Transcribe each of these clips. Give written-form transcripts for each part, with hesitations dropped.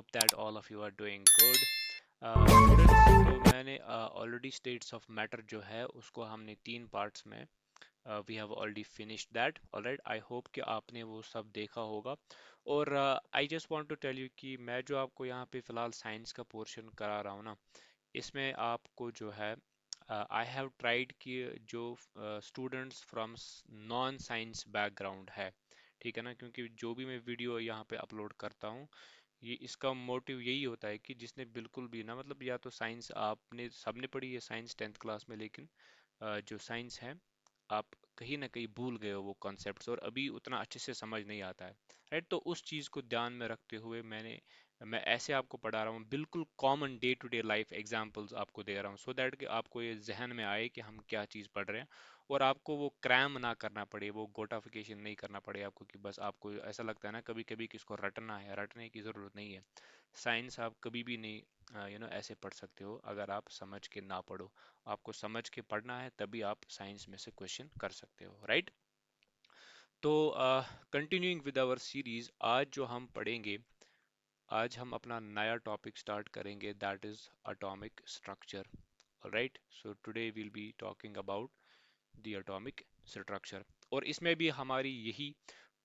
hope that all of you are doing good. Students, तो मैंने already states of matter जो है उसको हमने तीन पार्ट्स में we have already finished that alright. I hope कि आपने वो सब देखा होगा। और I just want to tell you कि मैं जो आपको यहाँ पे फिलहाल साइंस का पोर्शन करा रहा हूँ ना, इसमें आपको जो है आई हैव ट्राइड कि जो students from non science background है, ठीक है ना, क्योंकि जो भी मैं वीडियो यहाँ पे अपलोड करता हूँ ये इसका मोटिव यही होता है कि जिसने बिल्कुल भी ना, मतलब या तो साइंस आपने सबने पढ़ी है साइंस 10th क्लास में, लेकिन जो साइंस है आप कहीं ना कहीं भूल गए हो वो कॉन्सेप्ट्स और अभी उतना अच्छे से समझ नहीं आता है, राइट। तो उस चीज़ को ध्यान में रखते हुए मैं ऐसे आपको पढ़ा रहा हूँ, बिल्कुल common day to day life examples आपको दे रहा हूँ, सो दैट कि आपको ये जहन में आए कि हम क्या चीज़ पढ़ रहे हैं और आपको वो क्रैम ना करना पड़े, वो गोटाफिकेशन नहीं करना पड़े आपको कि बस आपको ऐसा लगता है ना कभी कभी कि इसको रटना है। रटने की ज़रूरत नहीं है। साइंस आप कभी भी नहीं ऐसे पढ़ सकते हो अगर आप समझ के ना पढ़ो। आपको समझ के पढ़ना है तभी आप साइंस में से क्वेश्चन कर सकते हो, राइट। तो कंटिन्यूइंग विद आवर सीरीज, आज जो हम पढ़ेंगे, आज हम अपना नया टॉपिक स्टार्ट करेंगे, that is atomic structure. Right, so today will be talking about the atomic structure. और इसमें भी हमारी यही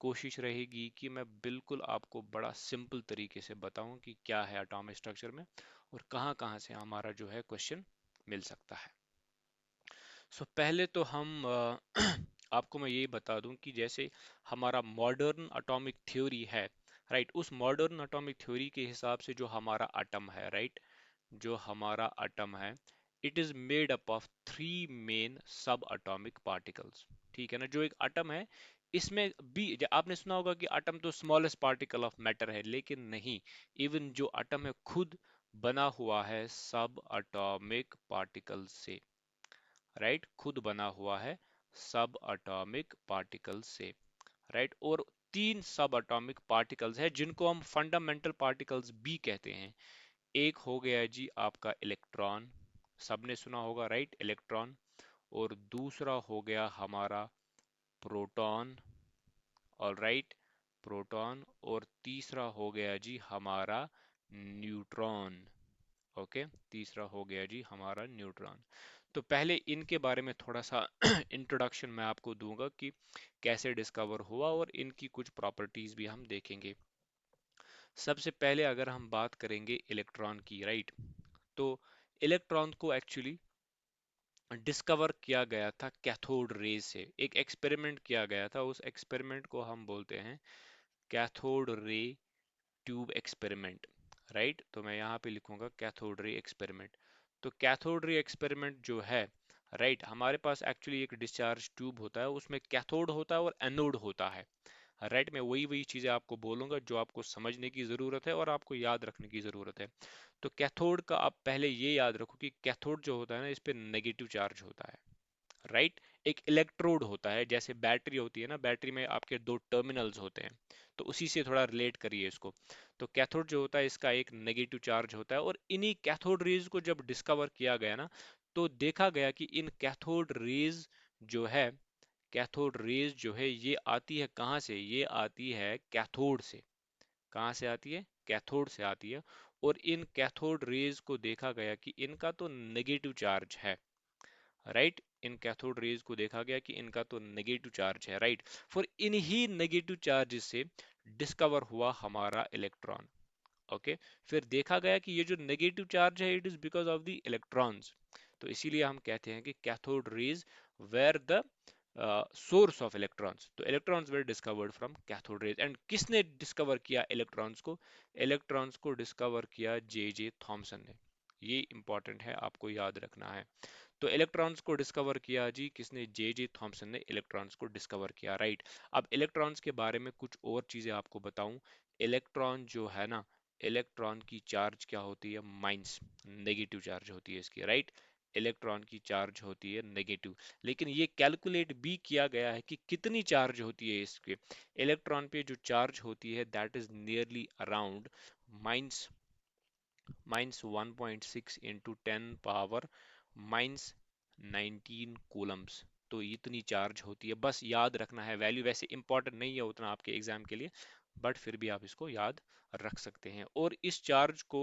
कोशिश रहेगी कि मैं बिल्कुल आपको बड़ा सिंपल तरीके से बताऊं कि क्या है एटॉमिक स्ट्रक्चर में और कहाँ कहाँ से हमारा जो है क्वेश्चन मिल सकता है। सो पहले तो हम आपको मैं यही बता दूं कि जैसे हमारा मॉडर्न एटॉमिक थ्योरी है, राइट, उस मॉडर्न एटॉमिक थ्योरी के हिसाब से जो हमारा एटम है, राइट, जो हमारा एटम है, it is made up of three main सब एटॉमिक पार्टिकल्स। ठीक है ना, जो एक एटम है इसमें भी आपने सुना होगा कि एटम तो स्मॉलेस्ट पार्टिकल ऑफ मैटर है, लेकिन नहीं, इवन जो एटम है खुद बना हुआ है सब एटॉमिक पार्टिकल से, राइट, खुद बना हुआ है सब एटॉमिक पार्टिकल से, राइट। और तीन सब एटॉमिक पार्टिकल्स है जिनको हम फंडामेंटल पार्टिकल्स भी कहते हैं। एक हो गया जी आपका इलेक्ट्रॉन, सबने सुना होगा, राइट, इलेक्ट्रॉन। और दूसरा हो गया हमारा प्रोटॉन, ऑल राइट, प्रोटॉन। और तीसरा हो गया जी हमारा न्यूट्रॉन। ओके, तीसरा हो गया जी हमारा न्यूट्रॉन। तो पहले इनके बारे में थोड़ा सा इंट्रोडक्शन मैं आपको दूंगा कि कैसे डिस्कवर हुआ और इनकी कुछ प्रॉपर्टीज भी हम देखेंगे। सबसे पहले अगर हम बात करेंगे इलेक्ट्रॉन की, राइट, तो इलेक्ट्रॉन को एक्चुअली डिस्कवर किया गया था कैथोड रेज से। एक एक्सपेरिमेंट किया गया था, उस एक्सपेरिमेंट को हम बोलते हैं cathode ray tube experiment, right. तो मैं यहाँ पे लिखूंगा कैथोड रे एक्सपेरिमेंट। तो कैथोड रे एक्सपेरिमेंट जो है, राइट, हमारे पास एक्चुअली एक डिस्चार्ज ट्यूब होता है, उसमें कैथोड होता है और एनोड होता है, राइट। मैं वही वही चीजें आपको बोलूंगा जो आपको समझने की जरूरत है और आपको याद रखने की जरूरत है। तो कैथोड का आप पहले ये याद रखो कि कैथोड जो होता है ना, इस पे नेगेटिव चार्ज होता है, राइट। एक इलेक्ट्रोड होता है, जैसे बैटरी होती है ना, बैटरी में आपके दो टर्मिनल्स होते हैं, तो उसी से थोड़ा रिलेट करिए इसको। तो कैथोड जो होता है इसका एक नेगेटिव चार्ज होता है, और इन्हीं कैथोड रेज को जब डिस्कवर किया गया ना, तो देखा गया कि इन कैथोड रेज जो है, कैथोड रेज जो है ये आती है कहाँ से, ये आती है कैथोड से। कहाँ से आती है, कैथोड से आती है। और इन कैथोड रेज को देखा गया कि इनका तो नेगेटिव चार्ज है, राइट। इन कैथोड रेज को देखा गया कि इनका तो नेगेटिव चार्ज है, राइट। फिर इन्हीं नेगेटिव चार्ज से डिस्कवर हुआ हमारा इलेक्ट्रॉन। ओके, फिर देखा गया कि ये जो नेगेटिव चार्ज है it is because of the electrons. तो इसीलिए हम कहते हैं कि cathode rays were the source of electrons. तो electrons were discovered from cathode rays. And किसने डिस्कवर किया इलेक्ट्रॉन्स को, इलेक्ट्रॉन्स को डिस्कवर किया जे जे थॉमसन ने। ये इंपॉर्टेंट है, आपको याद रखना है। तो इलेक्ट्रॉन्स को डिस्कवर किया जी किसने, जे जे थॉमसन ने इलेक्ट्रॉन्स को डिस्कवर किया, राइट। अब इलेक्ट्रॉन्स के बारे में कुछ और चीजें आपको बताऊं। इलेक्ट्रॉन जो है ना, इलेक्ट्रॉन की चार्ज क्या होती है, माइनस, नेगेटिव चार्ज होती है इसकी, राइट। इलेक्ट्रॉन की चार्ज होती है नेगेटिव। लेकिन ये कैलकुलेट भी किया गया है कि कितनी चार्ज होती है इसके, इलेक्ट्रॉन पे जो चार्ज होती है that is nearly around minus minus 1.6 into 10 power minus 19 Coulomb's. तो इतनी चार्ज होती है, बस याद रखना है वैल्यू, वैसे इंपॉर्टेंट नहीं है उतना आपके एग्जाम के लिए, बट फिर भी आप इसको याद रख सकते हैं। और इस चार्ज को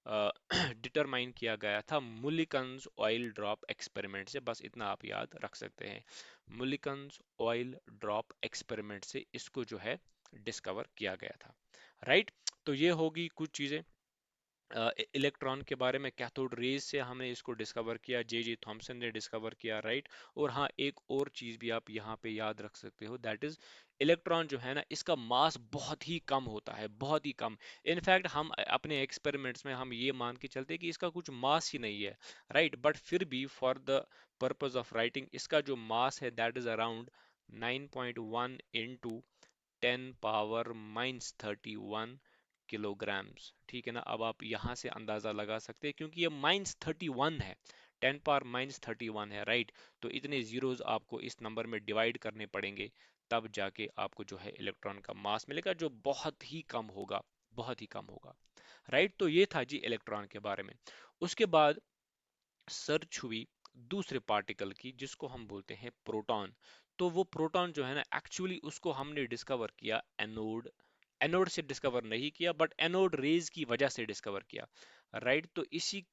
डिटरमाइन किया गया था मुलिकन्स ऑयल ड्रॉप एक्सपेरिमेंट से, बस इतना आप याद रख सकते हैं। मुलिकन्स ऑयल ड्रॉप एक्सपेरिमेंट से इसको जो है डिस्कवर किया गया था, राइट। तो ये होगी कुछ चीजें इलेक्ट्रॉन के बारे में। कैथोड रेज से हमने इसको डिस्कवर किया, जे जे थॉमसन ने डिस्कवर किया, राइट। और हाँ, एक और चीज भी आप यहाँ पे याद रख सकते हो, दैट इज इलेक्ट्रॉन जो है ना, इसका मास बहुत ही कम होता है, बहुत ही कम। इनफैक्ट हम अपने एक्सपेरिमेंट्स में हम ये मान के चलते हैं कि इसका कुछ मास ही नहीं है, राइट। बट फिर भी for the purpose of writing इसका जो मास है that is around 9.1 into 10 power kilograms, ठीक है ना। अब आप यहाँ से अंदाजा लगा सकते हैं क्योंकि ये -31 है, 10 पावर-31 है, राइट। तो इतने जीरोस आपको इस नंबर में डिवाइड करने पड़ेंगे, तब जाके आपको जो है इलेक्ट्रॉन का मास मिलेगा, जो बहुत ही कम होगा, बहुत ही कम होगा, राइट। तो ये था जी इलेक्ट्रॉन के बारे में। उसके बाद सर्च हुई दूसरे पार्टिकल की जिसको हम बोलते हैं प्रोटॉन। तो वो प्रोटॉन जो है ना, एक्चुअली उसको हमने डिस्कवर किया एनोड, एनोड से डिस्कवर नहीं किया बट एनोड रेज की वजह से डिस्कवर किया, राइट। तो इसी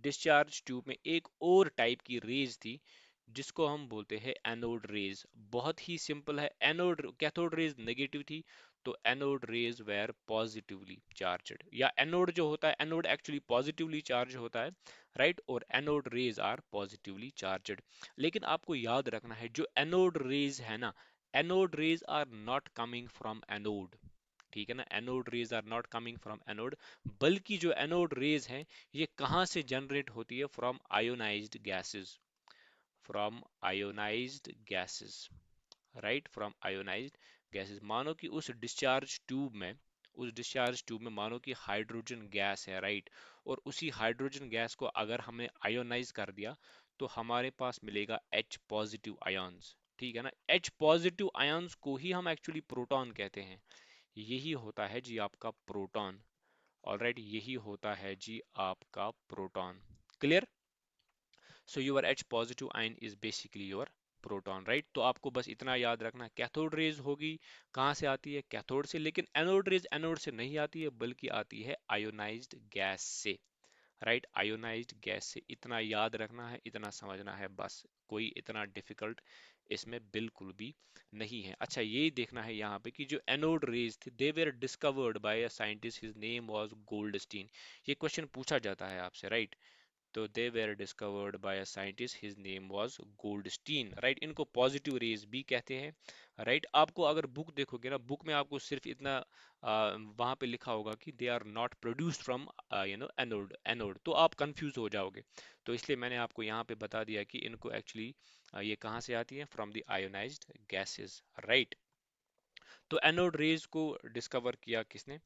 डिस्चार्ज ट्यूब में एक और टाइप की रेज थी जिसको हम बोलते हैं एनोड रेज। बहुत ही सिंपल है, एनोड कैथोड रेज नेगेटिव थी, तो anode rays were positively charged, या एनोड जो होता है, एनोड एक्चुअली पॉजिटिवली चार्ज होता है, राइट। और anode rays are positively charged. लेकिन आपको याद रखना है जो एनोड रेज है ना, anode rays are not coming from anode, ठीक है ना। Anode rays are not coming from anode, बल्कि जो एनोड रेज है ये कहाँ से जनरेट होती है, from ionised gases, from ionised gases, right, from ionised gases. मानो कि उस डिस्चार्ज ट्यूब में, उस डिस्चार्ज ट्यूब में मानो कि हाइड्रोजन गैस है, राइट। और उसी हाइड्रोजन गैस को अगर हमने आयोनाइज कर दिया तो हमारे पास मिलेगा H पॉजिटिव आयंस, ठीक है ना। H पॉजिटिव आयंस को ही हम एक्चुअली प्रोटॉन कहते हैं। यही होता है जी आपका प्रोटॉन, ऑलराइट, यही होता है जी आपका proton. Clear? So your H positive ion is basically your proton, right. तो आपको बस इतना याद रखना है, कैथोड रेज होगी कहाँ से आती है, कैथोड से। लेकिन एनोड रेज एनोड से नहीं आती है, बल्कि आती है आयोनाइज्ड गैस से, राइट, आयोनाइज्ड गैस से। इतना याद रखना है, इतना समझना है, बस कोई इतना डिफिकल्ट इसमें बिल्कुल भी नहीं है। अच्छा, ये देखना है यहाँ पे कि जो एनोड रेज थे they were discovered by a scientist, his name was Goldstein. ये क्वेश्चन पूछा जाता है आपसे, राइट। तो they were discovered by a scientist, his name was Goldstein, right. इनको पॉजिटिव रेज भी कहते हैं, राइट। आपको अगर बुक देखोगे ना, बुक में आपको सिर्फ इतना वहां पे लिखा होगा कि they are not produced from anode, anode, तो आप कंफ्यूज हो जाओगे। तो इसलिए मैंने आपको यहाँ पे बता दिया कि इनको एक्चुअली ये कहाँ से आती है, from the ionised gases, right. तो एनोड रेज को डिस्कवर किया किसने,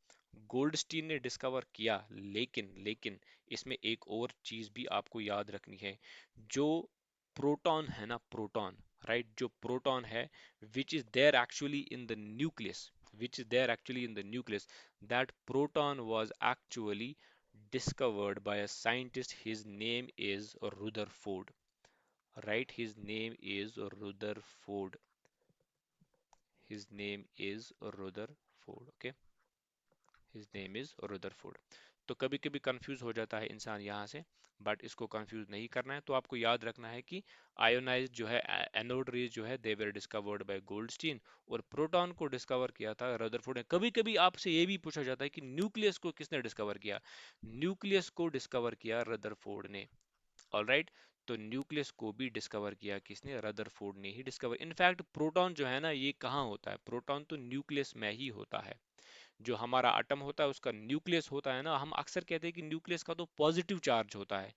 गोल्डस्टीन ने डिस्कवर किया। लेकिन लेकिन इसमें एक और चीज भी आपको याद रखनी है, जो प्रोटॉन है ना, प्रोटॉन, राइट, जो प्रोटॉन है which is there actually in the nucleus, which is there actually in the nucleus, that proton was actually discovered by a scientist. His name is Rutherford, right, his name is Rutherford, his name is Rutherford, okay, his name is Rutherford। तो कभी कभी confuse हो जाता है इंसान यहाँ से, but इसको कंफ्यूज नहीं करना है। तो आपको याद रखना है कि आयोनाइज जो है, एनोड रेज जो है, दे वर डिस्कवर्ड बाय गोल्डस्टीन, और प्रोटॉन को डिस्कवर किया था रदरफोर्ड ने। कभी कभी आपसे ये भी पूछा जाता है कि न्यूक्लियस को किसने डिस्कवर किया, न्यूक्लियस को डिस्कवर किया रदरफोर्ड ने, ऑलराइट। तो न्यूक्लियस को भी डिस्कवर किया किसने, रदरफोर्ड ने ही डिस्कवर। इनफैक्ट प्रोटॉन जो है ना, ये कहाँ होता है, प्रोटॉन तो न्यूक्लियस में ही होता है। जो हमारा एटम होता है उसका न्यूक्लियस होता है ना, हम अक्सर कहते हैं कि न्यूक्लियस का तो पॉजिटिव चार्ज होता है,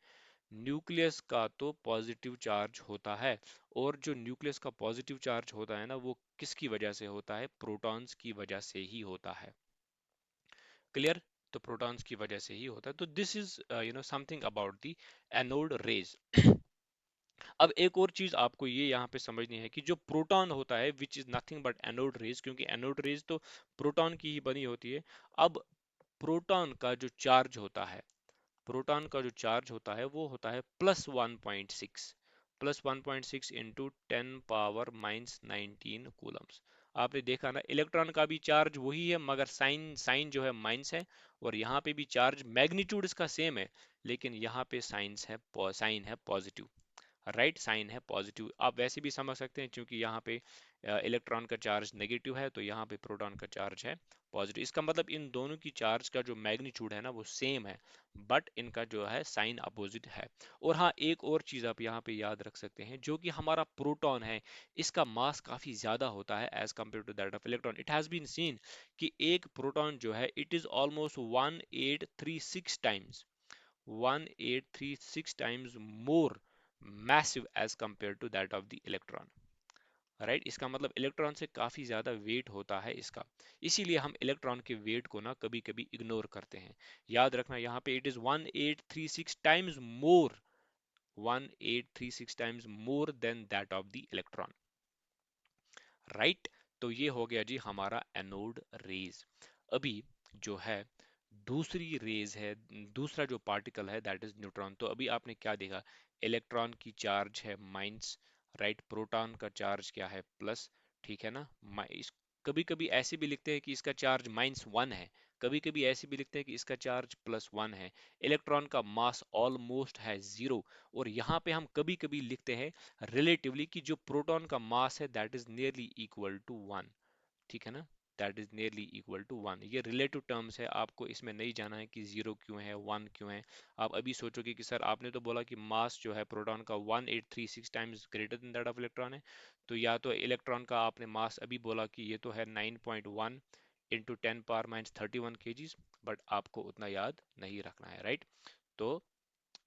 न्यूक्लियस का तो पॉजिटिव चार्ज होता है। और जो न्यूक्लियस का पॉजिटिव चार्ज होता है ना, वो किसकी वजह से होता है, प्रोटॉन्स की वजह से ही होता है। क्लियर? तो प्रोटॉन्स की वजह से ही होता है। तो this is something about the anode rays. अब एक और चीज आपको ये यहाँ पे समझनी है कि जो प्रोटॉन होता है which is nothing but anode rays, क्योंकि एनोड रेज तो प्रोटॉन की ही बनी होती है। अब प्रोटॉन का जो चार्ज होता है, प्रोटॉन का जो चार्ज होता है वो होता है +1.6, +1.6 इंटू 10 पावर -19 कूलम्स। आपने देखा ना, इलेक्ट्रॉन का भी चार्ज वही है मगर साइन साइन जो है माइनस है, और यहाँ पे भी चार्ज मैग्नीट्यूड इसका सेम है, लेकिन यहाँ पे साइन है पॉजिटिव। राइट, साइन है पॉजिटिव। आप वैसे भी समझ सकते हैं क्योंकि यहाँ पे इलेक्ट्रॉन का चार्ज नेगेटिव है, तो यहाँ पे प्रोटॉन का चार्ज है पॉजिटिव। इसका मतलब इन दोनों की चार्ज का जो मैग्नीट्यूड है ना वो सेम है, बट इनका जो है साइन अपोजिट है। और हाँ, एक और चीज आप यहाँ पे याद रख सकते हैं, जो कि हमारा प्रोटॉन है, इसका मास काफी ज्यादा होता है as compare to that of electron. It has been seen कि एक प्रोटॉन जो है it is almost 1836 times 1836 times more massive as compared to that of the electron। Right, इसका मतलब इलेक्ट्रॉन से काफी ज्यादा वेट होता है इसका, इसीलिए हम इलेक्ट्रॉन के वेट को ना कभी कभी इग्नोर करते हैं। याद रखना यहाँ पे it is 1836 times more 1836 times more than that of the electron. Right, तो ये हो गया जी हमारा एनोड रेज। अभी जो है दूसरी रेज है, दूसरा जो पार्टिकल है दैट इज न्यूट्रॉन। तो अभी आपने क्या देखा, इलेक्ट्रॉन की चार्ज है माइनस, राइट, प्रोटॉन का चार्ज क्या है प्लस, ठीक है ना। कभी कभी ऐसे भी लिखते हैं कि इसका चार्ज -1 है, कभी कभी ऐसे भी लिखते हैं कि इसका चार्ज +1 है। इलेक्ट्रॉन का मास ऑलमोस्ट है 0, और यहाँ पे हम कभी कभी लिखते हैं रिलेटिवली कि जो प्रोटॉन का मास है that is nearly equal to 1, ठीक है ना, that is nearly equal to 1। ये रिलेटिव टर्म्स है, आपको इसमें नहीं जाना है कि 0 क्यों है 1 क्यों है। आप अभी सोचोगे कि सर आपने तो बोला कि मास जो है प्रोटॉन का 1836 times greater than that of electron है, तो या तो इलेक्ट्रॉन का आपने मास अभी बोला कि ये तो है 9.1 इंटू 10 पावर -31 kgs, बट आपको उतना याद नहीं रखना है, राइट। तो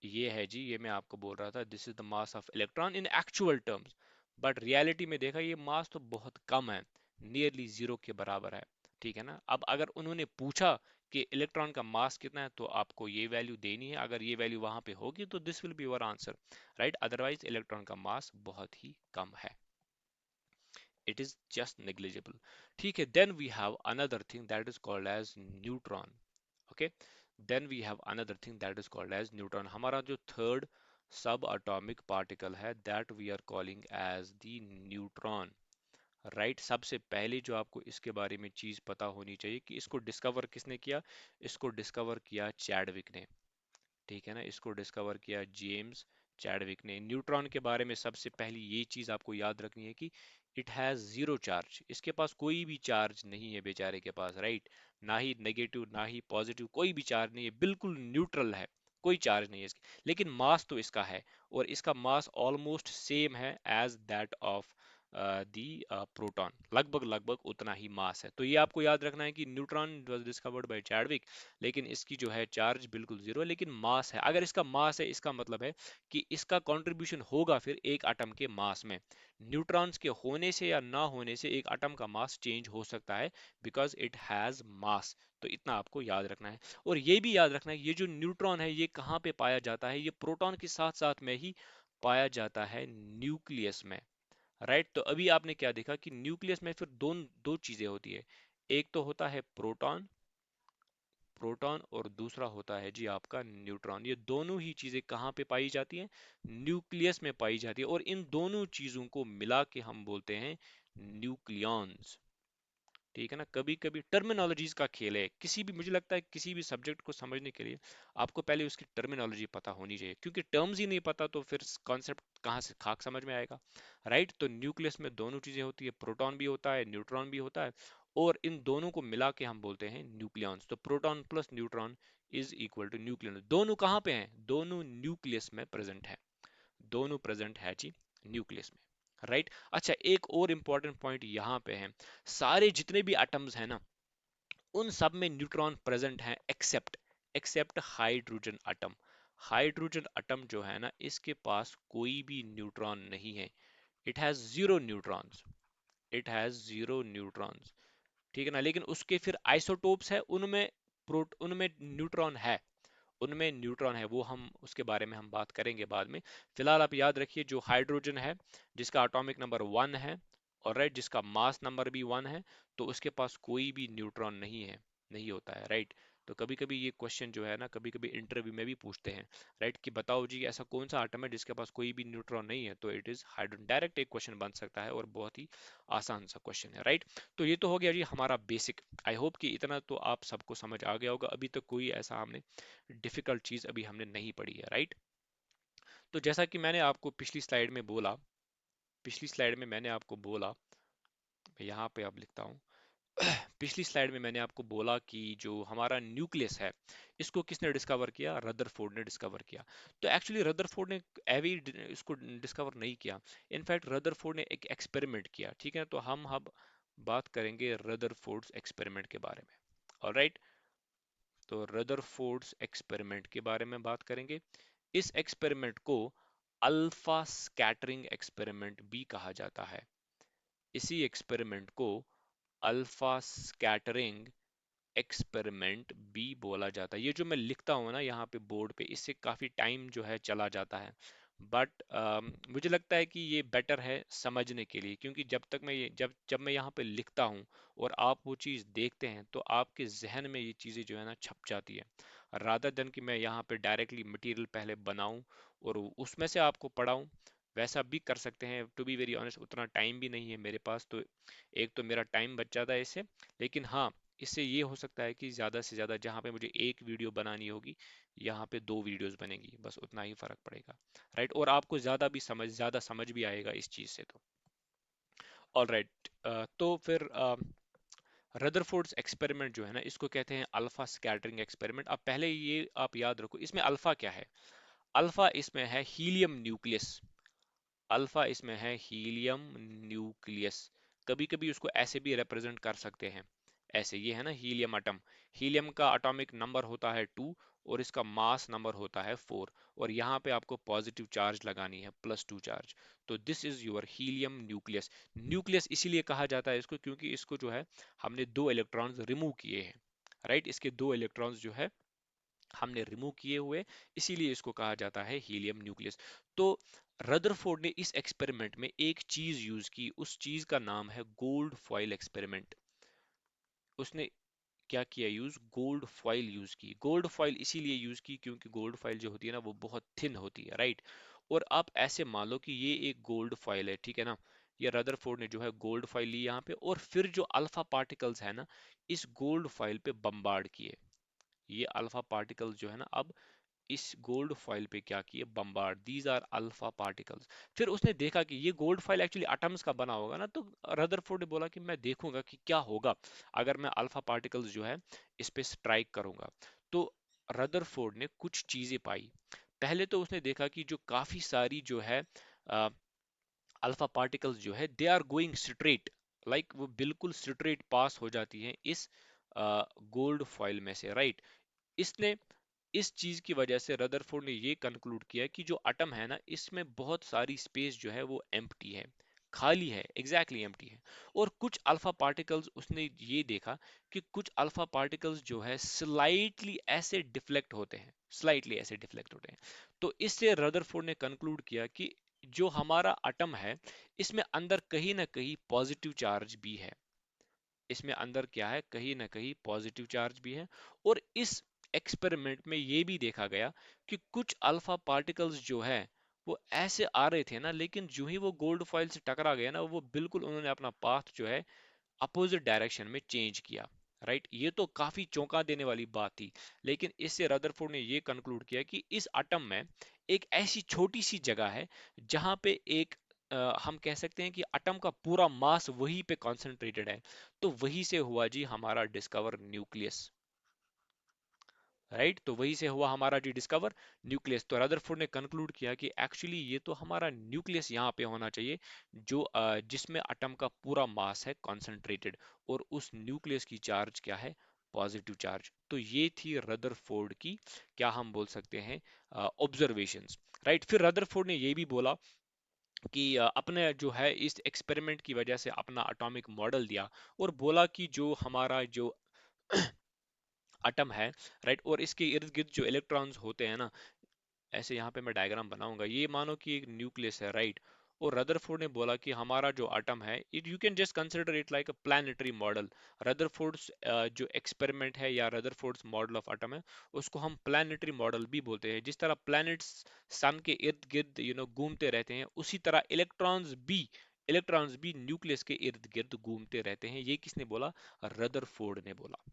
ये है जी, ये मैं आपको बोल रहा था, this is the mass of electron in actual terms, but reality में देखा ये मास तो बहुत कम है, नियरली 0 के बराबर है, ठीक है ना। अब अगर उन्होंने पूछा कि इलेक्ट्रॉन का मास कितना है, तो आपको ये वैल्यू देनी है, अगर ये वैल्यू वहां पे होगी तो this will be your answer, right. Otherwise electron का मास बहुत ही कम है, इट इज जस्ट नेग्लिजिबल, ठीक है। Then we have another thing that is called as neutron. Okay, then we have another thing that is called as neutron. हमारा जो third subatomic particle है that we are calling as the neutron, right. सबसे पहले जो आपको इसके बारे में चीज पता होनी चाहिए कि इसको डिस्कवर किसने किया, इसको डिस्कवर किया चैडविक ने, ठीक है ना, इसको डिस्कवर किया जेम्स चैडविक ने। न्यूट्रॉन के बारे में सबसे पहली ये चीज आपको याद रखनी है कि इट हैज जीरो चार्ज, इसके पास कोई भी चार्ज नहीं है बेचारे के पास, राइट। ना ही नेगेटिव ना ही पॉजिटिव, कोई भी चार्ज नहीं है, बिल्कुल न्यूट्रल है, कोई चार्ज नहीं है इसके। लेकिन मास तो इसका है, और इसका मास ऑलमोस्ट सेम है as that of the proton, लगभग लगभग उतना ही मास है। तो ये आपको याद रखना है कि neutron was discovered by Chadwick, लेकिन इसकी जो है चार्ज बिल्कुल जीरो है, लेकिन मास है। अगर इसका मास है, इसका मतलब है कि इसका कंट्रीब्यूशन होगा फिर एक एटम के मास में। न्यूट्रॉन्स के होने से या ना होने से एक एटम का मास चेंज हो सकता है, बिकॉज इट हैज मास। तो इतना आपको याद रखना है। और ये भी याद रखना है, ये जो न्यूट्रॉन है ये कहाँ पे पाया जाता है, ये प्रोटॉन के साथ साथ में ही पाया जाता है न्यूक्लियस में, राइट। तो अभी आपने क्या देखा कि न्यूक्लियस में फिर दो दो चीजें होती है, एक तो होता है प्रोटॉन, प्रोटॉन, और दूसरा होता है जी आपका न्यूट्रॉन। ये दोनों ही चीजें कहाँ पे पाई जाती हैं, न्यूक्लियस में पाई जाती है, और इन दोनों चीजों को मिला के हम बोलते हैं न्यूक्लियॉन्स, ठीक है ना। कभी कभी टर्मिनोलॉजीज का खेल है, किसी भी, मुझे लगता है किसी भी सब्जेक्ट को समझने के लिए आपको पहले उसकी टर्मिनोलॉजी पता होनी चाहिए, क्योंकि टर्म्स ही नहीं पता तो फिर कॉन्सेप्ट कहाँ से खाक समझ में आएगा, राइट। तो न्यूक्लियस में दोनों चीजें होती है, प्रोटॉन भी होता है न्यूट्रॉन भी होता है, और इन दोनों को मिला के हम बोलते हैं न्यूक्लियॉन्स। तो proton plus neutron is equal to nucleon. दोनों कहाँ पे हैं, दोनों न्यूक्लियस में प्रेजेंट है, दोनों प्रेजेंट है जी न्यूक्लियस में, राइट। अच्छा, एक और इंपॉर्टेंट पॉइंट यहाँ पे है, सारे जितने भी एटम्स हैं ना उन सब में न्यूट्रॉन प्रेजेंट हैं, except hydrogen atom. Hydrogen atom जो है ना इसके पास कोई भी न्यूट्रॉन नहीं है, it has zero neutrons, it has zero neutrons, ठीक है ना। लेकिन उसके फिर आइसोटोप्स है, उनमें उनमें न्यूट्रॉन है, उनमें न्यूट्रॉन है, वो हम उसके बारे में हम बात करेंगे बाद में। फिलहाल आप याद रखिए जो हाइड्रोजन है जिसका एटॉमिक नंबर 1 है, और राइट जिसका मास नंबर भी 1 है, तो उसके पास कोई भी न्यूट्रॉन नहीं है, नहीं होता है, राइट। तो कभी कभी ये क्वेश्चन जो है ना, कभी कभी इंटरव्यू में भी पूछते हैं, राइट, कि बताओ जी ऐसा कौन सा आटम है जिसके पास कोई भी न्यूट्रॉन नहीं है, तो इट इज हाइड्रोजन। डायरेक्ट एक क्वेश्चन बन सकता है और बहुत ही आसान सा क्वेश्चन है, राइट। तो ये तो हो गया जी हमारा बेसिक। आई होप कि इतना तो आप सबको समझ आ गया होगा, अभी तक कोई ऐसा हमने डिफिकल्ट चीज अभी हमने नहीं पढ़ी है, राइट। तो जैसा कि मैंने आपको पिछली स्लाइड में बोला, पिछली स्लाइड में मैंने आपको बोला, मैं यहाँ पे अब लिखता हूँ। पिछली स्लाइड में मैंने आपको बोला कि जो हमारा न्यूक्लियस है, इसको किसने डिस्कवर किया? रदरफोर्ड ने डिस्कवर किया। तो एक्चुअली रदरफोर्ड ने एवी इसको डिस्कवर नहीं किया, इनफैक्ट रदरफोर्ड ने एक एक्सपेरिमेंट किया, ठीक है। तो हम अब बात करेंगे रदरफोर्ड्स एक्सपेरिमेंट के बारे में, ऑलराइट। तो रदरफोर्ड्स एक्सपेरिमेंट के बारे में बात करेंगे। इस एक्सपेरिमेंट को अल्फा स्कैटरिंग एक्सपेरिमेंट भी कहा जाता है। इसी एक्सपेरिमेंट को अल्फा स्कैटरिंग एक्सपेरिमेंट भी बोला जाता है। ये जो मैं लिखता हूँ ना यहाँ पे बोर्ड पे, इससे काफी टाइम जो है चला जाता है, बट मुझे लगता है कि ये बेटर है समझने के लिए, क्योंकि जब तक मैं ये जब जब मैं यहाँ पे लिखता हूँ और आप वो चीज़ देखते हैं, तो आपके जहन में ये चीज़ें जो है ना छप जाती है, रादर देन कि मैं यहाँ पे डायरेक्टली मटेरियल पहले बनाऊं और उसमें से आपको पढ़ाऊं। वैसा भी कर सकते हैं, टू बी वेरी ऑनेस्ट उतना टाइम भी नहीं है मेरे पास, तो एक तो मेरा टाइम बच जाता है इससे, लेकिन हाँ, इससे ये हो सकता है कि ज़्यादा से ज़्यादा जहाँ पे मुझे एक वीडियो बनानी होगी, यहाँ पे दो वीडियोस बनेंगी, बस उतना ही फर्क पड़ेगा, राइट। और आपको ज़्यादा समझ भी आएगा इस चीज़ से। तो ऑल राइट, तो फिर रदरफोर्ड्स एक्सपेरिमेंट जो है ना, इसको कहते हैं अल्फा स्कैटरिंग एक्सपेरिमेंट। अब पहले ये आप याद रखो, इसमें अल्फा क्या है? अल्फा इसमें है हीलियम न्यूक्लियस। अल्फा इसमें है हीलियम न्यूक्लियस। कभी कभी उसको ऐसे भी रिप्रेजेंट कर सकते हैं, ऐसे, ये है ना हीलियम एटम। हीलियम का एटॉमिक नंबर होता है 2 और इसका मास नंबर होता है 4, और यहाँ पे आपको पॉजिटिव चार्ज लगानी है, +2 चार्ज। तो this is your helium nucleus. Nucleus इसीलिए कहा जाता है इसको, क्योंकि इसको जो है हमने दो इलेक्ट्रॉन्स रिमूव किए हैं, राइट। इसके दो इलेक्ट्रॉन्स जो है हमने रिमूव किए हुए, इसीलिए इसको कहा जाता है हीलियम न्यूक्लियस। तो रदरफोर्ड ने इस एक्सपेरिमेंट में एक चीज यूज की, उस चीज का नाम है गोल्ड फॉइल एक्सपेरिमेंट। उसने क्या किया यूज? गोल्ड फॉइल यूज की। गोल्ड फॉइल इसीलिए यूज की क्योंकि गोल्ड फॉइल जो होती है ना, वो बहुत थिन होती है, राइट। और आप ऐसे मान लो कि ये एक गोल्ड फॉइल है, ठीक है ना। ये रदरफोर्ड ने जो है गोल्ड फॉइल ली यहाँ पे, और फिर जो अल्फा पार्टिकल्स है ना, इस गोल्ड फॉइल पे बम्बार्ड किए। ये अल्फा पार्टिकल्स जो है ना, अब इस गोल्ड फॉइल पे क्या किए? Bombard. These are alpha particles. फिर उसने देखा कि ये गोल्ड फॉइल एक्चुअली एटम्स का बना होगा ना, तो रदरफोर्ड ने बोला कि मैं देखूंगा कि क्या होगा अगर मैं अल्फा पार्टिकल्स जो है इस पे स्ट्राइक करूंगा। तो रदरफोर्ड ने कुछ चीजें पाई। पहले तो उसने देखा कि जो काफी सारी जो है अल्फा पार्टिकल्स जो है, they are going straight, like वो बिल्कुल स्ट्रेट पास हो जाती हैं इस गोल्ड फॉइल में से, राइट। इसने इस चीज की वजह से रदरफोर्ड ने ये कंक्लूड किया कि जो एटम है ना, इसमें बहुत सारी स्पेस जो है वो एम्प्टी है, खाली है, एग्जैक्टली एम्प्टी है। और कुछ अल्फा पार्टिकल्स, उसने ये देखा कि कुछ अल्फा पार्टिकल्स जो है स्लाइटली ऐसे डिफ्लेक्ट होते हैं, स्लाइटली ऐसे डिफ्लेक्ट होते हैं। तो इससे रदरफोर्ड ने कंक्लूड किया कि जो हमारा एटम है, इसमें अंदर कहीं ना कहीं पॉजिटिव चार्ज भी है। इसमें अंदर क्या है? कहीं ना कहीं पॉजिटिव चार्ज भी है। और इस एक्सपेरिमेंट में ये भी देखा गया कि कुछ अल्फा पार्टिकल्स जो है वो ऐसे आ रहे थे ना, लेकिन जो ही वो गोल्ड फॉइल से टकरा गया ना, वो बिल्कुल उन्होंने अपना पाथ जो है अपोजिट डायरेक्शन में चेंज किया, राइट। ये तो काफी चौंका देने वाली बात थी। लेकिन इससे रदरफोर्ड ने ये कंक्लूड किया कि इस एटम में एक ऐसी छोटी सी जगह है जहां पे एक हम कह सकते हैं कि एटम का पूरा मास वहीं पे कॉन्सेंट्रेटेड है। तो वहीं से हुआ जी हमारा डिस्कवर न्यूक्लियस, राइट। तो वहीं से हुआ हमारा जी डिस्कवर न्यूक्लियस। तो रदरफोर्ड ने कंक्लूड किया कि एक्चुअली ये तो हमारा न्यूक्लियस यहाँ पे होना चाहिए, जो जिसमें एटम का पूरा मास है कॉन्सेंट्रेटेड, और उस न्यूक्लियस की चार्ज क्या है? Positive charge. तो ये थी रदरफोर्ड की, क्या हम बोल सकते हैं, ऑब्जर्वेशंस, राइट। फिर रदरफोर्ड ने ये भी बोला कि अपने जो है इस एक्सपेरिमेंट की वजह से अपना एटॉमिक मॉडल दिया, और बोला कि जो हमारा जो एटम है, राइट, और इसके इर्द गिर्द जो इलेक्ट्रॉन्स होते हैं ना, ऐसे यहाँ पे मैं डायग्राम बनाऊंगा, ये मानो कि एक न्यूक्लियस है, राइट। और रदरफोर्ड ने बोला कि हमारा जो एटम है, it you can just consider it like a planetary model. Rutherford's जो एक्सपेरिमेंट है या रदरफोर्ड्स मॉडल ऑफ एटम है, उसको हम प्लानिटरी मॉडल भी बोलते हैं। जिस तरह प्लैनेट्स सन के इर्द गिर्द घूमते रहते हैं, उसी तरह इलेक्ट्रॉन्स भी न्यूक्लियस के इर्द गिर्द घूमते रहते हैं। ये किसने बोला? रदरफोर्ड ने बोला।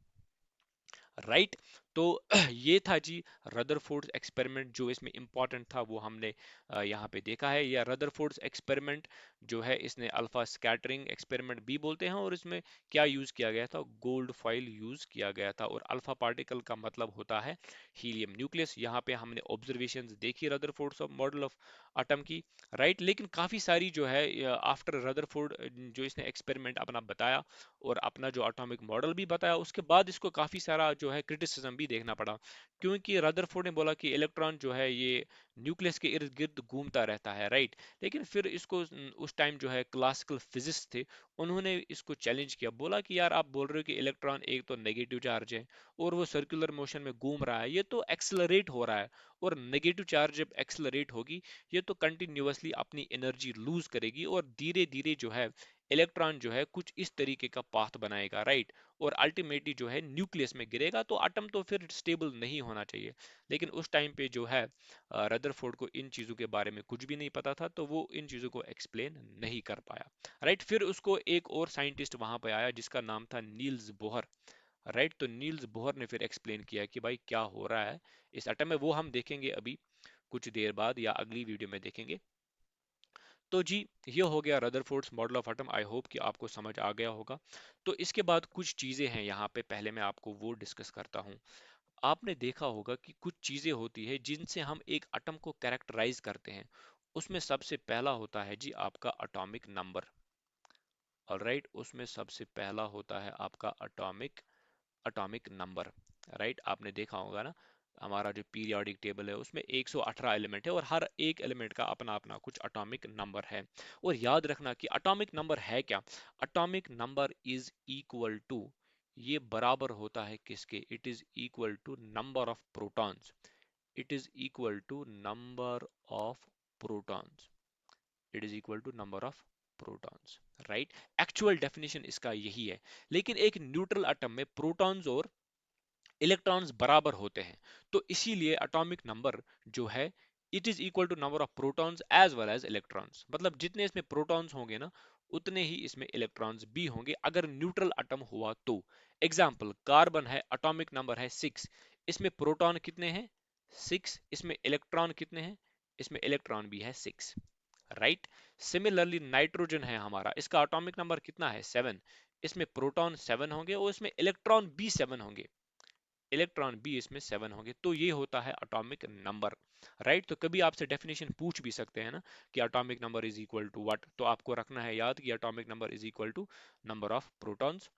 राइट तो ये था जी रदरफोर्ड्स एक्सपेरिमेंट। जो इसमें इंपॉर्टेंट था वो हमने यहाँ पे देखा है। या रदरफोर्ड्स एक्सपेरिमेंट जो है, इसने अल्फा स्कैटरिंग एक्सपेरिमेंट भी बोलते हैं। और इसमें क्या यूज किया गया था? गोल्ड फॉइल यूज किया गया था। और अल्फा पार्टिकल का मतलब होता है हीलियम न्यूक्लियस। यहाँ पे हमने ऑब्जर्वेशंस देखी Rutherford's of model of atom की। राइट लेकिन काफी सारी जो है आफ्टर रदरफोर्ड जो इसने एक्सपेरिमेंट अपना बताया और अपना जो एटॉमिक मॉडल भी बताया, उसके बाद इसको काफी सारा जो है क्रिटिसिज्म भी देखना पड़ा। क्योंकि रदरफोर्ड ने बोला कि इलेक्ट्रॉन जो है ये न्यूक्लियस के इर्द गिर्द घूमता रहता है। राइट लेकिन फिर इसको उस टाइम जो है क्लासिकल फिजिक्स थे, उन्होंने इसको चैलेंज किया। बोला कि यार आप बोल रहे हो कि इलेक्ट्रॉन एक तो नेगेटिव चार्ज है और वो सर्कुलर मोशन में घूम रहा है, ये तो एक्सेलरेट हो रहा है। और नेगेटिव चार्ज जब एक्सेलरेट होगी, ये तो कंटिन्यूअसली अपनी एनर्जी लूज करेगी और धीरे धीरे जो है इलेक्ट्रॉन जो है कुछ इस तरीके का पाथ बनाएगा। राइट और अल्टीमेटली जो है न्यूक्लियस में गिरेगा, तो एटम तो फिर स्टेबल नहीं होना चाहिए। लेकिन उस टाइम पे जो है रदरफोर्ड को इन चीजों के बारे में कुछ भी नहीं पता था, तो वो इन चीजों को एक्सप्लेन नहीं कर पाया। राइट फिर उसको एक और साइंटिस्ट वहां पे आया जिसका नाम था नील्स बोहर। राइट तो नील्स बोहर ने फिर एक्सप्लेन किया कि भाई क्या हो रहा है इस एटम में। वो हम देखेंगे अभी कुछ देर बाद या अगली वीडियो में देखेंगे। तो जी ये हो गया Rutherford's model of atom. I hope कि आपको समझ आ गया होगा। तो इसके बाद कुछ चीजें हैं यहाँ पे, पहले मैं आपको वो डिस्कस करता हूँ। आपने देखा होगा कि कुछ चीजें होती है जिनसे हम एक एटम को कैरेक्टराइज करते हैं। उसमें सबसे पहला होता है जी आपका एटॉमिक नंबर। ऑलराइट उसमें सबसे पहला होता है आपका एटॉमिक नंबर। राइट आपने देखा होगा ना, हमारा जो पीरियोडिक टेबल है उसमें 118 एलिमेंट है और हर एक एलिमेंट का अपना अपना कुछ एटॉमिक नंबर है। और याद रखना कि एटॉमिक नंबर है क्या? Atomic number is equal to, ये बराबर होता है किसके? It is equal to number of protons. It is equal to number of protons. It is equal to number of protons. Right actual definition इसका यही है। लेकिन एक न्यूट्रल एटम में प्रोटॉन्स और इलेक्ट्रॉन्स बराबर होते हैं, तो इसीलिए एटॉमिक नंबर जो है it is equal to number of protons as well as electrons. मतलब जितने इसमें प्रोटॉन्स होंगे ना, उतने ही इसमें इलेक्ट्रॉन्स भी होंगे अगर न्यूट्रल एटम हुआ तो। एग्जाम्पल कार्बन है, एटॉमिक नंबर है 6, इसमें प्रोटॉन कितने हैं? 6। इसमें इलेक्ट्रॉन कितने हैं? इसमें इलेक्ट्रॉन भी है 6। राइट सिमिलरली नाइट्रोजन है हमारा, इसका एटॉमिक नंबर कितना है? 7। इसमें प्रोटॉन 7 होंगे और इसमें इलेक्ट्रॉन भी 7 होंगे। इलेक्ट्रॉन भी इसमें 7 होंगे। तो ये होता है एटॉमिक नंबर। राइट तो कभी आपसे डेफिनेशन पूछ भी सकते हैं ना कि atomic number is equal to what, तो आपको रखना है याद कि atomic number is equal to number of protons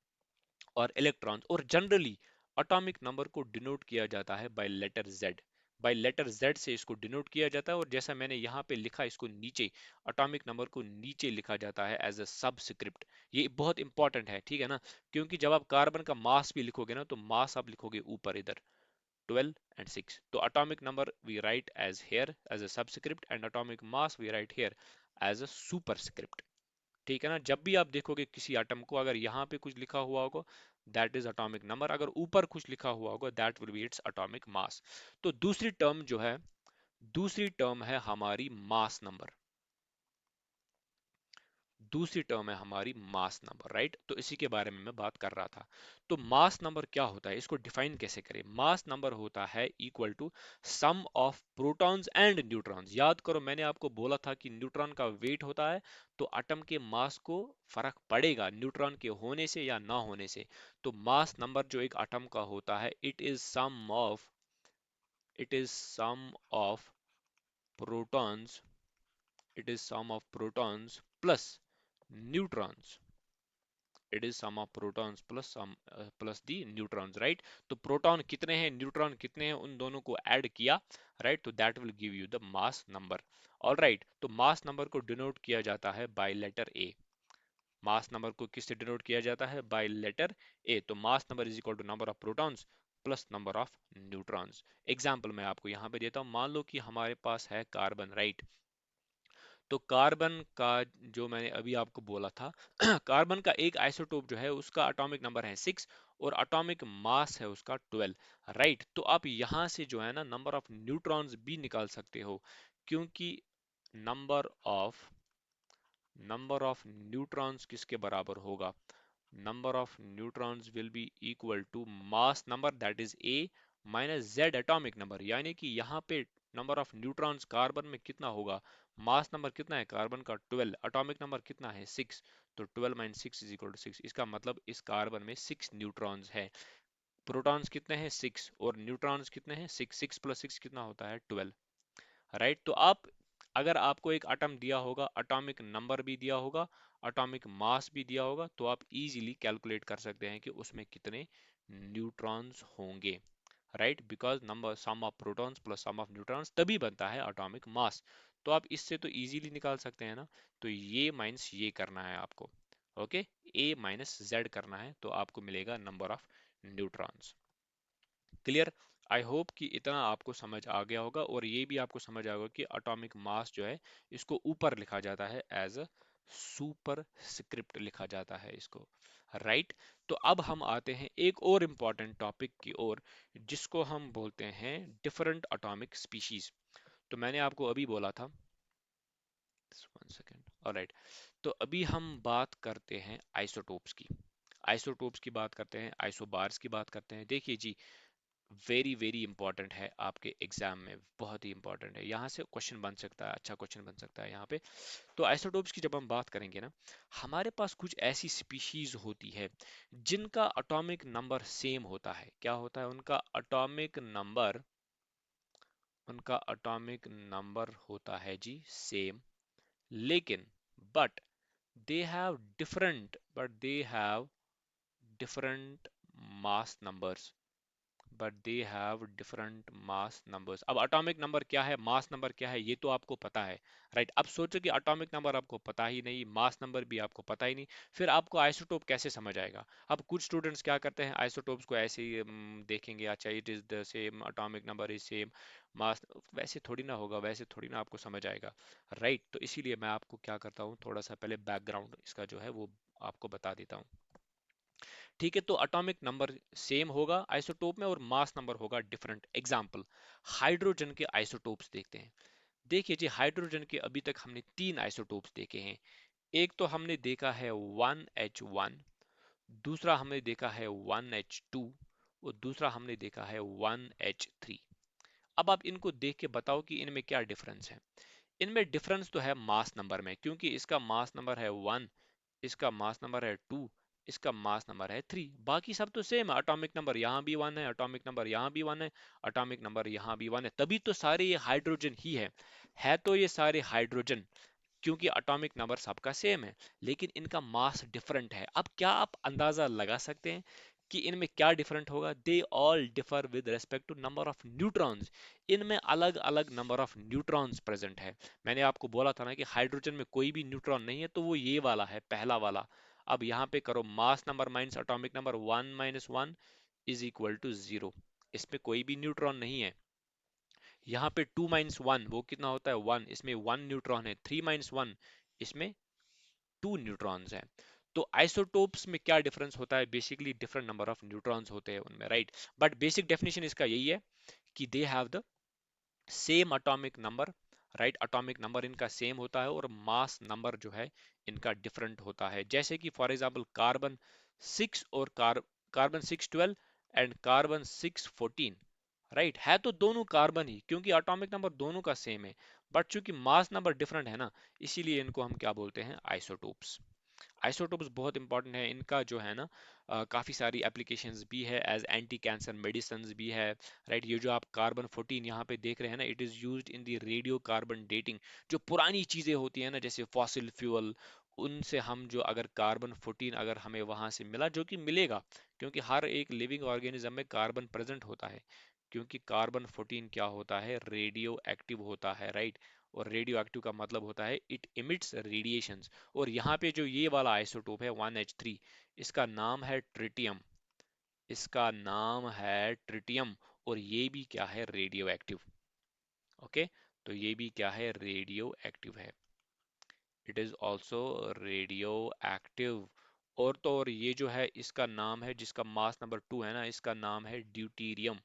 और इलेक्ट्रॉन्स। और जनरली एटॉमिक नंबर को डिनोट किया जाता है by letter Z. By letter Z से इसको डिनोट किया जाता है। और जैसा मैंने यहाँ पे लिखा, इसको नीचे एटॉमिक नंबर को नीचे लिखा जाता है एज अ सबस्क्रिप्ट। ये बहुत इंपॉर्टेंट है, ठीक है ना? क्योंकि जब आप कार्बन का मास भी लिखोगे ना, तो मास आप लिखोगे ऊपर इधर 12 and 6. तो atomic number we write as here as a subscript and atomic mass we write here as a superscript. ठीक है ना? जब भी आप देखोगे किसी एटम को, अगर यहाँ पे कुछ लिखा हुआ होगा दैट इज एटॉमिक नंबर, अगर ऊपर कुछ लिखा हुआ होगा that will B its atomic mass. तो दूसरी टर्म जो है, दूसरी टर्म है हमारी मास नंबर। दूसरी टर्म है हमारी मास नंबर। राइट तो इसी के बारे में मैं बात कर रहा था। तो मास नंबर क्या होता है, इसको डिफाइन कैसे करें? मास नंबर होता है equal to sum of protons and neutrons. याद करो मैंने आपको बोला था कि न्यूट्रॉन का वेट होता है, तो एटम के मास को फर्क पड़ेगा न्यूट्रॉन के होने से या ना होने से। तो मास नंबर जो एक एटम का होता है, it is sum of protons, it is sum of protons plus neutrons। It is sum of protons plus sum plus the neutrons. Right तो प्रोटॉन कितने हैं, न्यूट्रॉन कितने हैं, उन दोनों को ऐड किया। राइट तो that will give you the mass number. All right तो मास नंबर को डिनोट किया जाता है by letter A. Mass number को किससे डिनोट किया जाता है? By letter A. तो mass number is equal to number of protons plus number of neutrons. Example मैं आपको यहाँ पे देता हूँ। मान लो कि हमारे पास है कार्बन। राइट तो कार्बन का जो मैंने अभी आपको बोला था कार्बन का एक आइसोटोप जो है उसका एटॉमिक नंबर है 6 और एटॉमिक मास है उसका 12, राइट। तो आप यहां से जो है ना नंबर ऑफ न्यूट्रॉन्स भी निकाल सकते हो, क्योंकि number of number of neutrons किसके बराबर होगा? number of neutrons will be equal to mass number, that is A, minus Z atomic number। यानी कि यहाँ पे नंबर ऑफ न्यूट्रॉन्स कार्बन में कितना होगा, मास नंबर कितना है कार्बन का 12, एटॉमिक नंबर कितना है 6, तो 12 माइनस 6 इज इक्वल टू 6। इसका मतलब इस कार्बन में 6 न्यूट्रॉन्स है। प्रोटॉन्स कितने हैं 6 और न्यूट्रॉन्स कितने हैं 6, 6 प्लस 6 कितना होता है 12, राइट। तो आप अगर आपको एक एटम दिया होगा, एटॉमिक नंबर भी दिया होगा, एटॉमिक मास भी दिया होगा, तो आप इजीली कैलकुलेट कर सकते हैं कि उसमें कितने न्यूट्रॉन्स होंगे, right. Because number sum of protons plus sum of neutrons तभी बनता है एटॉमिक मास। तो आप इससे तो इजीली निकाल सकते हैं ना। तो ये माइनस ये करना है आपको, ओके, ए माइनस जेड करना है, तो आपको मिलेगा number of neutrons. Clear? I hope कि इतना आपको समझ आ गया होगा, और ये भी आपको समझ आ गया कि एटॉमिक मास जो है इसको ऊपर लिखा जाता है एज अ सुपर स्क्रिप्ट लिखा जाता है इसको, राइट। तो अब हम आते हैं एक और इम्पॉर्टेंट टॉपिक की ओर, जिसको हम बोलते हैं डिफरेंट एटॉमिक स्पीशीज। तो मैंने आपको अभी बोला था, 1 सेकेंड, ऑलराइट। तो अभी हम बात करते हैं आइसोटोप्स की, आइसोटोप्स की बात करते हैं, आइसोबार्स की बात करते हैं। देखिए जी, वेरी वेरी इंपॉर्टेंट है आपके एग्जाम में, बहुत ही इंपॉर्टेंट है, यहाँ से क्वेश्चन बन सकता है, अच्छा क्वेश्चन बन सकता है यहाँ पे। तो आइसोटोप्स की जब हम बात करेंगे ना, हमारे पास कुछ ऐसी स्पीशीज होती है जिनका एटॉमिक नंबर सेम होता है। क्या होता है उनका एटॉमिक नंबर होता है जी सेम, लेकिन but they have different mass numbers, but they have different mass numbers. अब एटॉमिक नंबर क्या है, मास नंबर क्या है, ये तो आपको पता है, राइट। अब सोचो कि एटॉमिक नंबर आपको पता ही नहीं, मास नंबर भी आपको पता ही नहीं, फिर आपको आइसोटोप कैसे समझ आएगा? अब कुछ स्टूडेंट्स क्या करते हैं, आइसोटोप्स को ऐसे ही देखेंगे, अच्छा it is the same, atomic number is same, mass, वैसे थोड़ी ना होगा, वैसे थोड़ी ना आपको समझ आएगा, राइट। तो इसीलिए मैं आपको क्या करता हूँ, थोड़ा सा पहले बैकग्राउंड इसका जो है वो आपको बता देता हूँ। ठीक है, तो एटॉमिक नंबर सेम होगा आइसोटोप में और मास नंबर होगा डिफरेंट। एग्जाम्पल, हाइड्रोजन के आइसोटोप्स देखते हैं। देखिए जी, हाइड्रोजन के अभी तक हमने 3 आइसोटोप्स देखे हैं। एक तो हमने देखा है 1H1, दूसरा हमने देखा है 1H2 और दूसरा हमने देखा है 1H3। अब आप इनको देख के बताओ कि इनमें क्या डिफरेंस है। इनमें डिफरेंस तो है मास नंबर में, क्योंकि इसका मास नंबर है 1, इसका मास नंबर है 2, इसका मास नंबर है 3। बाकी सब तो सेम है, एटॉमिक नंबर यहाँ भी 1 है, एटॉमिक नंबर यहाँ भी 1 है, एटॉमिक नंबर यहाँ भी 1 है, तभी तो सारे ये हाइड्रोजन ही है तो ये सारे हाइड्रोजन, क्योंकि एटॉमिक नंबर सबका सेम है, लेकिन इनका मास डिफरेंट है। अब क्या आप अंदाजा लगा सकते हैं कि इनमें क्या डिफरेंट होगा? They all differ with respect to number of neutrons. इनमें अलग अलग नंबर ऑफ न्यूट्रॉन्स प्रेजेंट है। मैंने आपको बोला था ना कि हाइड्रोजन में कोई भी न्यूट्रॉन नहीं है, तो वो ये वाला है, पहला वाला। अब यहाँ पे करो mass number minus atomic number, 1 - 1 is equal to 0। इसमें कोई भी न्यूट्रॉन नहीं है। यहाँ पे 2 - 1 वो कितना होता है 1, इसमें 1 न्यूट्रॉन है। 3 - 1 इसमें 2 न्यूट्रॉन्स हैं। तो आइसोटोप्स में क्या डिफरेंस होता है? Basically different number of neutrons होते हैं उनमें, राइट। बट बेसिक डेफिनेशन इसका यही है कि they have the same atomic number, right. Atomic number इनका सेम होता है और मास नंबर जो है इनका डिफरेंट होता है। जैसे कि फॉर एग्जांपल कार्बन 6 और कार्बन 6 12 एंड कार्बन 6 14, राइट। है तो दोनों कार्बन ही, क्योंकि एटॉमिक नंबर दोनों का सेम है, बट चूंकि मास नंबर डिफरेंट है ना, इसीलिए इनको हम क्या बोलते हैं, आइसोटोप्स। आइसोटोप्स बहुत इंपॉर्टेंट है, इनका जो है ना काफ़ी सारी एप्लीकेशंस भी है, एज एंटी कैंसर मेडिसिन भी है, राइट। ये जो आप कार्बन 14 यहाँ पे देख रहे हैं ना, it is used in the radio carbon dating. जो पुरानी चीज़ें होती हैं ना, जैसे फॉसिल फ्यूल, उनसे हम जो अगर कार्बन 14 अगर हमें वहाँ से मिला, जो कि मिलेगा, क्योंकि हर एक लिविंग ऑर्गेनिज्म में कार्बन प्रेजेंट होता है, क्योंकि कार्बन 14 क्या होता है, रेडियो एक्टिव होता है, राइट। और रेडियो एक्टिव का मतलब होता है इट इमिट्स रेडिएशंस। और यहाँ पे जो ये वाला आइसोटोप है 1H3, इसका नाम है ट्रिटियम, इसका नाम है ट्रिटियम। और ये भी क्या है, रेडियो एक्टिव, ओके। तो ये भी क्या है, रेडियो एक्टिव है। It is also radio active. और तो और ये जो है इसका नाम है, जिसका मास नंबर 2 है ना, इसका नाम है ड्यूटीरियम।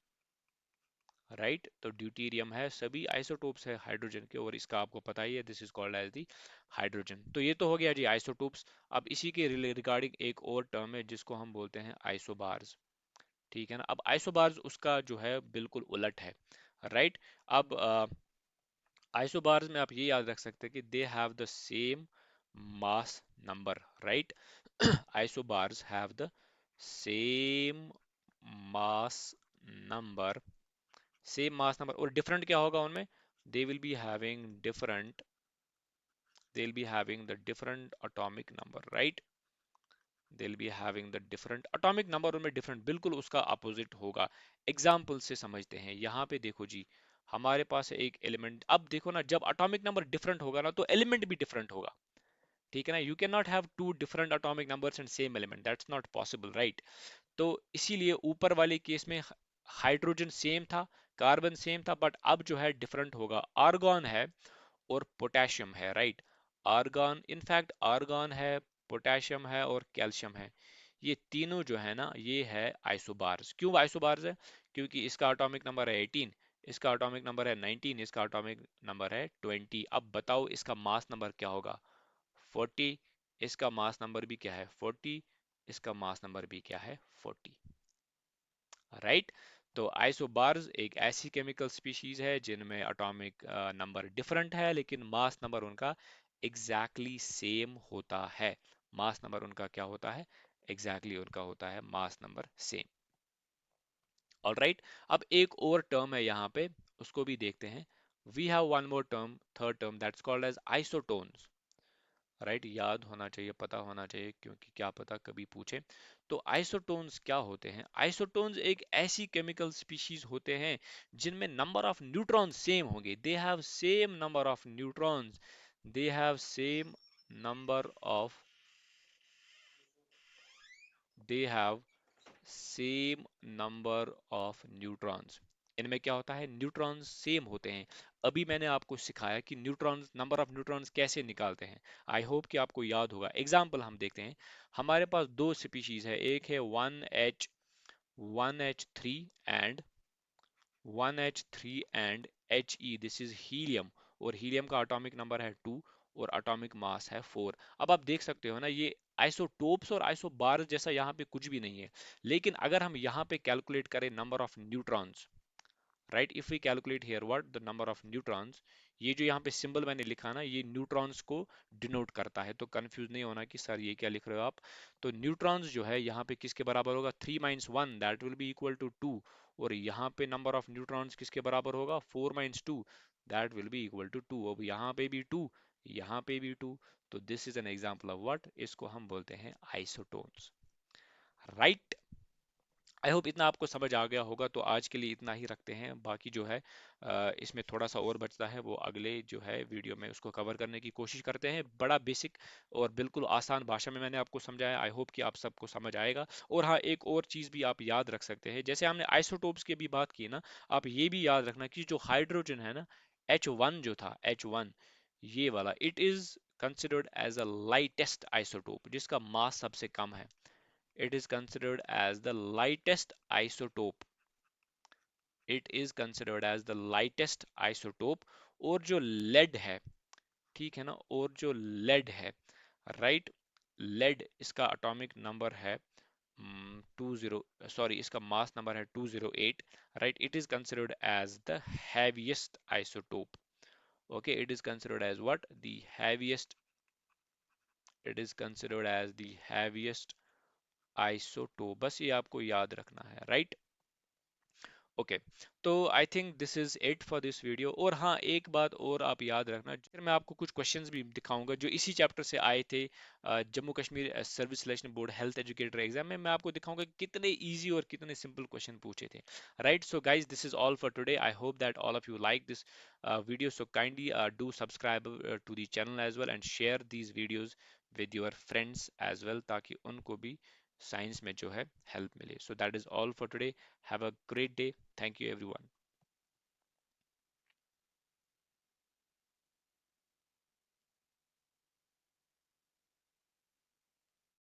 राइट, तो ड्यूटीरियम है, सभी आइसोटोप्स है हाइड्रोजन के, और इसका आपको पता ही है, this is called as the hydrogen. तो ये तो हो गया जी आइसोटोप्स। अब इसी के रिगार्डिंग एक और टर्म है जिसको हम बोलते हैं आइसोबार्स। ठीक है ना, अब आइसोबार्स उसका जो है बिल्कुल उलट है। राइट, अब आइसोबार्स में आप ये याद रख सकते हैं कि they have the same mass number. Right, isobars have the same mass number, same mass number, और डिफरेंट क्या होगा उनमें, they will be having different, they will be having the different atomic number. Right, they will be having the different atomic number, उनमें different बिल्कुल उसका opposite होगा। Example से समझते हैं, यहाँ पे देखो जी, हमारे पास है एक एलिमेंट। अब देखो ना, जब एटॉमिक नंबर डिफरेंट होगा ना, तो एलिमेंट भी डिफरेंट होगा। ठीक है ना, you can not have two different atomic numbers and same element, that's not possible. Right, तो इसीलिए ऊपर वाले केस में हाइड्रोजन सेम था, कार्बन सेम था, बट अब जो है डिफरेंट होगा। आर्गॉन है और पोटेशियम है। राइट, आर्गॉन, इनफैक्ट आर्गॉन है, पोटेशियम है और कैल्शियम है। ये तीनों जो है ना, ये है आइसोबार्स। क्यों आइसोबार्स है? क्योंकि इसका एटॉमिक नंबर है 18, इसका एटॉमिक नंबर है 19, इसका एटॉमिक नंबर है 20। अब बताओ इसका मास नंबर क्या होगा? 40। इसका मास नंबर भी क्या है? 40। इसका मास नंबर भी क्या है? 40। राइट, तो आइसोबार्स एक ऐसी केमिकल स्पीशीज है जिनमें एटॉमिक नंबर डिफरेंट है, लेकिन मास नंबर उनका एग्जैक्टली सेम होता है। मास नंबर उनका क्या होता है? एग्जैक्टली उनका होता है मास नंबर सेम। ऑलराइट, अब एक और टर्म है यहाँ पे, उसको भी देखते हैं। We have one more term, third term, that's called as isotones. Right, याद होना चाहिए, पता होना चाहिए, क्योंकि क्या पता कभी पूछे। तो आइसोटोन्स क्या होते हैं? आइसोटोन्स एक ऐसी केमिकल स्पीशीज होते हैं जिनमें नंबर ऑफ न्यूट्रॉन्स सेम होंगे। They have same number of neutrons, they have same number of, they have same number of neutrons. इनमें क्या होता है? न्यूट्रॉन्स सेम होते हैं। अभी मैंने आपको सिखाया कि न्यूट्रॉन्स, नंबर ऑफ न्यूट्रॉन्स कैसे निकालते हैं। आई होप कि आपको याद होगा। एग्जाम्पल हम देखते हैं, हमारे पास दो स्पीशीज है, एक है 1H3 and 1H3 and He, this is helium, और हीलियम का एटॉमिक नंबर है 2 और एटॉमिक मास है 4। अब आप देख सकते हो ना, ये आइसोटोप्स और आइसोबार्स जैसा यहाँ पे कुछ भी नहीं है। लेकिन अगर हम यहाँ पे कैलकुलेट करें number of neutrons, right, if we calculate here what the number of neutrons, ये जो यहाँ पे सिंबल मैंने लिखा ना, ये न्यूट्रॉन्स को डिनोट करता है। तो कंफ्यूज नहीं होना कि सर ये क्या लिख रहे हो आप। तो न्यूट्रॉन्स जो है यहाँ पे किसके बराबर होगा? 3 minus 1, that will be equal to 2। और यहाँ पे नंबर ऑफ न्यूट्रॉन्स किसके बराबर होगा? 4 minus 2, that will be equal to 2। अब यहाँ पे भी 2, यहाँ पे भी 2। तो this is an example of what, इसको हम बोलते हैं आइसोटोन्स। राइट, आई होप इतना आपको समझ आ गया होगा। तो आज के लिए इतना ही रखते हैं, बाकी जो है इसमें थोड़ा सा और बचता है, वो अगले जो है वीडियो में उसको कवर करने की कोशिश करते हैं। बड़ा बेसिक और बिल्कुल आसान भाषा में मैंने आपको समझाया, आई होप कि आप सबको समझ आएगा। और हाँ, एक और चीज़ भी आप याद रख सकते हैं, जैसे हमने आइसोटोप्स की भी बात की ना, आप ये भी याद रखना कि जो हाइड्रोजन है ना, H1 जो था, H1 ये वाला, it is considered as a lightest isotope, जिसका मास सबसे कम है। It is considered as the lightest isotope. It is considered as the lightest isotope. और जो lead है, ठीक है ना, और जो lead है, राइट, lead इसका एटॉमिक नंबर है 20, सॉरी, इसका मास नंबर है 208। Right, it is considered as the heaviest isotope. Okay, it is considered as what? The heaviest, it is considered as the heaviest isotope. बस ये आपको याद रखना है। राइट, ओके, तो I think this is it for this video. और हाँ, एक बात और आप याद रखना, फिर मैं आपको कुछ क्वेश्चंस भी दिखाऊंगा जो इसी चैप्टर से आए थे, Jammu Kashmir service selection board health educator exam में। मैं आपको दिखाऊंगा कि कितने इजी और कितने सिंपल क्वेश्चन पूछे थे। Right, so guys, this is all for today. I hope that all of you like this video, so kindly do subscribe to the channel as well and share these videos with your friends as well, ताकि उनको भी science में जो है help मिले। So that is all for today. Have a great day. Thank you, everyone.